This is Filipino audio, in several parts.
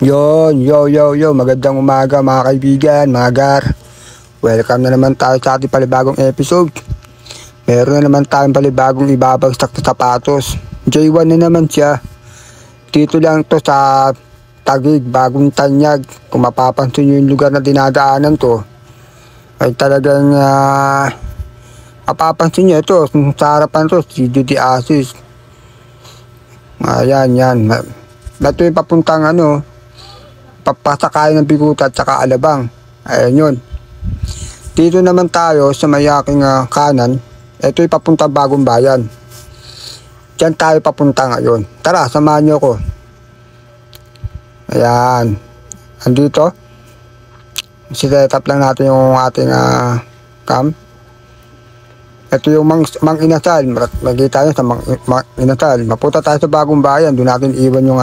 Yo, magandang umaga mga kaibigan, mga gar. Welcome na naman tayo sa ating palibagong episode. Meron na naman tayong palibagong ibabagsak na sapatos. J1 na naman siya. Dito lang to sa Taguig, Bagong Tanyag. Kung mapapansin nyo yung lugar na dinadaanan to, ay talagang mapapansin nyo ito, sa harapan to, si Judy Asis. Ayan. Ito yung papuntang papasakay ng Biguta at saka Alabang. Ayan yun. Dito naman tayo sa may aking kanan. Ito yung papuntang Bagong Bayan. Diyan tayo papunta ngayon. Tara, samahan nyo ko. Ayan. Andito. Sisetap lang natin yung ating cam. Ito yung Mang Inasal. Makikita nyo sa Mang Inasal. Mapunta tayo sa Bagong Bayan. Doon natin iwan yung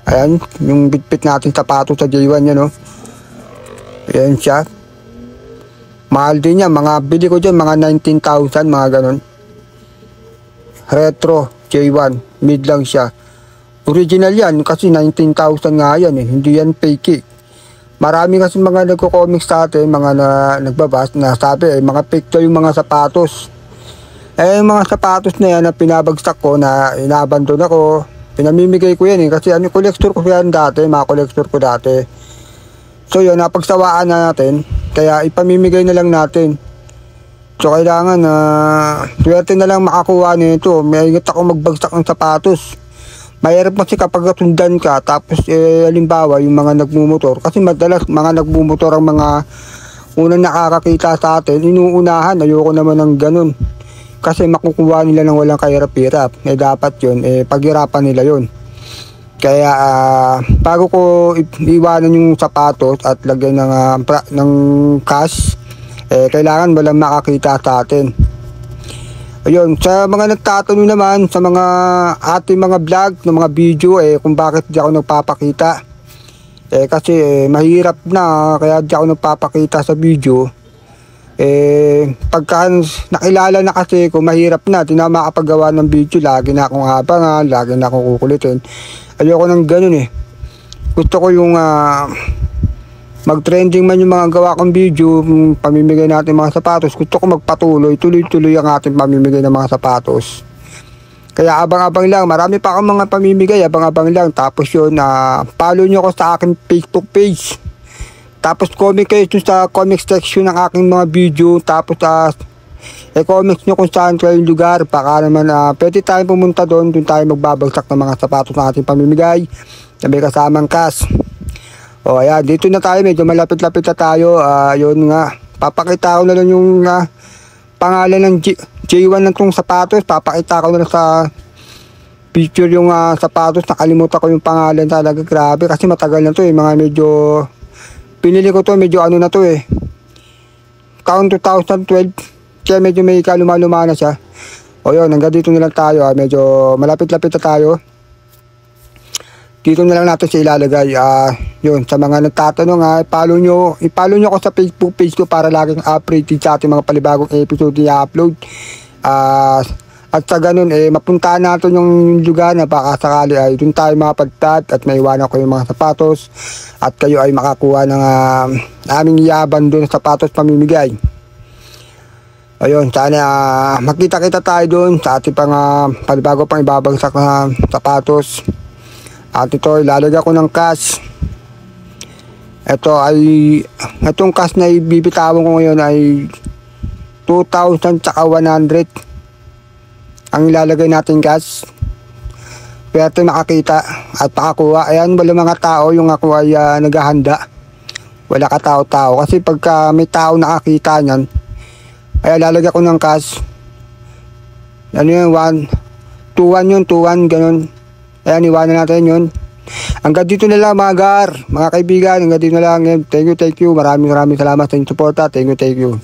ayan, yung bitbit natin sapatos sa J1 yan, no? Ayan siya. Mahal din yan. Mga bili ko dyan, mga 19,000, mga ganun. Retro, J1. Mid lang siya. Original yan, kasi 19,000 nga yan, eh. Hindi yan fake, eh. Marami kasi mga nagko-comics sa atin, mga nagbabas, na sabi, mga fake to yung mga sapatos. Yung mga sapatos na yan, na pinabagsak ko, na inabandon ako, pinamimigay ko yan, eh. Kasi collector ko yan dati, mga collector ko dati. So yun, napagsawaan na natin, kaya ipamimigay na lang natin. So kailangan swerte na lang makakuha nito. May ingat ako magbagsak ng sapatos. Mahirap kasi kapag sundan ka, tapos halimbawa yung mga nagmumotor, kasi madalas mga nagmumotor ang mga unang nakakakita sa atin, inuunahan. Ayoko naman ng ganun, kasi makukuha nila ng walang kahirap-hirap. Dapat yun, paghirapan nila yun. Kaya bago ko iwanan yung sapatos at lagyan ng cash, kailangan walang makakita sa atin. Ayun, sa mga nagtatanong naman sa mga ating mga vlog, ng mga video, kung bakit di ako nagpapakita. Kasi mahirap na, kaya di ako nagpapakita sa video. Pagka nakilala na kasi ko, mahirap na, di na makapagawa ng video. Lagi na akong habangan, lagi na akong kukulitin. Ayoko nang ganun, eh. Gusto ko yung mag-trending man yung mga gawa kong video, pamimigay natin mga sapatos. Gusto ko magpatuloy, tuloy-tuloy ang ating pamimigay ng mga sapatos. Kaya abang-abang lang, marami pa akong mga pamimigay, abang-abang lang. Tapos yun, follow nyo ko sa aking Facebook page. Tapos comment kayo sa comment section ng aking mga video. Tapos comment nyo kung saan kayong lugar. Baka naman pwede tayong pumunta doon tayo magbabagsak ng mga sapatos na ating pamimigay na may kasamang cash. O ayan, dito na tayo, medyo malapit-lapit na tayo. Yun nga, papakita ko na lang yung pangalan ng J1 ng tong sapatos. Papakita ko na lang sa picture yung sapatos. Nakalimutan ko yung pangalan talaga, grabe. Kasi matagal na to, mga medyo, pinili ko to, medyo na to, Count 2012. Kaya medyo may kaluma-luma na siya. O yun, hanggang dito na lang tayo, medyo malapit-lapit na tayo. Dito na lang natin siya ilalagay. Yun, sa mga nagtatanong, i-follow nyo ako sa Facebook page ko para laging updated sa ating mga palibagong episode i-upload. At sa ganun, mapuntahan natin yung lugar na baka sakali ay dun tayo mapagtat at maiwanan ko yung mga sapatos at kayo ay makakuha ng aming yaban dun sa sapatos pamimigay. Ayun, sana makita-kita tayo dun sa ating palibago pang ibabagsak na sapatos. At ito, ilalagay ko ng cash. Itong cash na ibibitawan ko ngayon ay 2,000 tsaka 100 ang ilalagay natin cash. Pwede makakita at makakuha. Ayan, wala mga tao, yung ako ay naghahanda. Wala ka tao-tao. Kasi pagka may tao nakakita nyan, ay lalagay ko ng cash. Ano yun, 2-1 yun, 2-1, ganun. Ayan, iwanan natin yun. Hanggang dito na lang mga gar, mga kaibigan. Hanggang dito na lang. Thank you. Maraming salamat sa inyong suporta. Thank you.